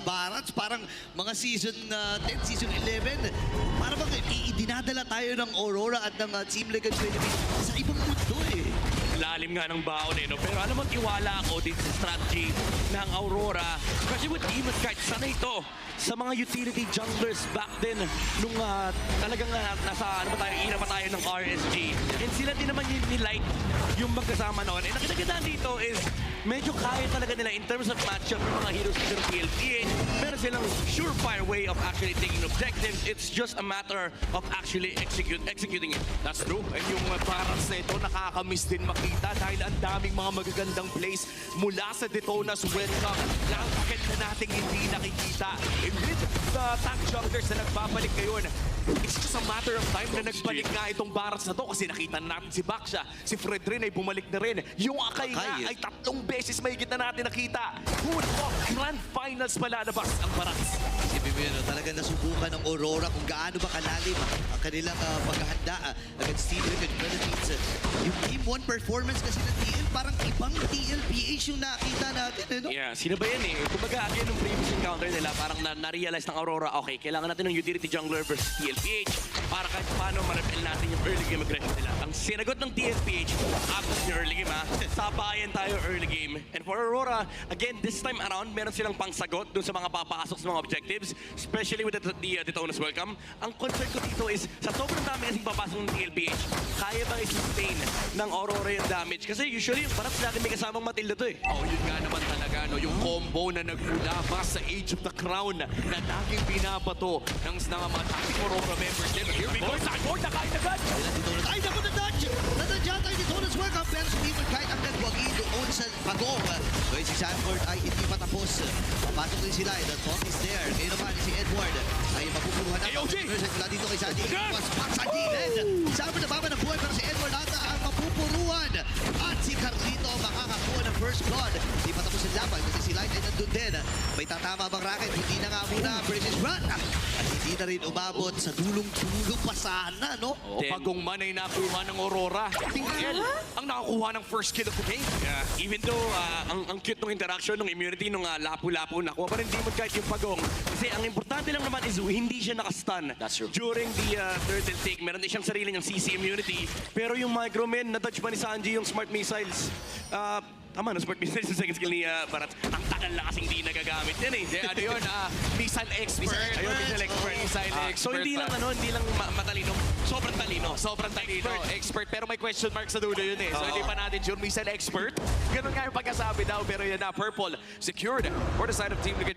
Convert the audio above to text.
Barats, parang mga season 10, season 11. Parang dinadala tayo ng Aurora at ng Team Liquid Philippines sa ibang mundo eh. Lalim nga ng baon eh, no? Pero alam mo, tiwala ako dito sa strategy ng Aurora. Kasi with Demon Knight, sana ito sa mga utility junglers back then nung talagang nasa ano pa tayo, ina pa tayo ng RSG. And sila din naman yung nilight yung magkasama noon. And nakitagandaan dito is medyo kaya talaga nila in terms of matchup ng mga heroes dito ng PLPH. Meron silang surefire way of actually taking objectives. It's just a matter of actually executing it. That's true. And yung Barats na ito, nakakamiss din makita dahil ang daming mga magagandang plays mula sa Detona's welcome na ang maganda nating hindi nakikita. And with the tank junglers na nagbabalik ngayon, it's just a matter of time na nagbalik nga itong Barats na to kasi nakita na natin si Baksha, si Fred rin ay bumalik na rin. Yung Akay nga ay 3 beses mahigit na natin nakita. Who would thought Grand Finals malalabas ang Barats? Isipin mo yun, talagang nasubukan ng Aurora kung gaano ba kalalim ang kanilang paghahanda against Team Liquid Philippines. Yung Team 1 performance kasi ng TL, parang ibang TLPH yung nakita natin. Eh, no? Yeah, sino ba yan eh? Kumbaga, again, nung previous encounter nila, parang na-realize ng Aurora, okay, kailangan natin ng utility jungler versus TLPH para kahit paano ma-repel natin yung early game aggression nila. Ang sinagot ng TLPH, abot yung early game ha, sabayan tayo early game. And for Aurora, again, this time around, meron silang pangsagot dun sa mga papasok sa mga objectives, especially with the Detona's welcome. Ang concern ko dito is, sa sobrang dami kasing papasok ng TLPH, kaya bang i-sustain ng Aurora yung damage? Kasi usually, yung Barats natin may kasamang Matilda to eh. Oh, yun nga naman talaga, no? Yung combo na nagmula pa sa Age of the Crown na laging binabato ng mga dating Aurora members din. Here we go, sideboard na kain agad! Ay, naku na dodge! Nadadya tayo dito na welcome pero si Demon kahit ang nagwagi doon sa pagong. Ngayon si Sanford ay hindi pa tapos. Papasok din sila. The talk is there. Ngayon naman si Edward ay mapupuruhan na. AOG! Mula dito kay Sandy. Mas back Sandy din. Sanford na baba ng buhay pero si Edward ata ang mapupuruhan. At si Carlito makakakuha ng first blood. Hindi pa tapos ang laban kasi si Light ay nandun din. May tatama bang racket? Hindi na nga muna versus Run. At hindi na rin umabot sa dulong-dulo pa sana, no? O pagong man ay nakuha ng Aurora. Tingel ang nakakuha ng first kill of the game. Yeah, even though ang cute ng interaction ng immunity nung lapu-lapu, nakuha pa rin Demon kahit yung pagong. Kasi ang importante lang naman is hindi siya nakastun. That's true. During the turtle take, meron din siyang sarili niyang CC immunity. Pero yung Microman, na-touch pa ni Sanji yung smart missiles. Tama, no? Smart missiles yung second skill ni Barats. Ang tagal na kasing di nagagamit yan eh. Ano yun? Missile expert. Ayun, missile expert. Missile expert. So hindi lang hindi lang matalino. Sobrang talino. Sobrang talino. Expert. Pero may question mark sa dulo yun eh. So hindi pa natin sure missile expert. Ganun nga yung pagkasabi daw. Pero yan na, Purple secured for the side of Team Liquid.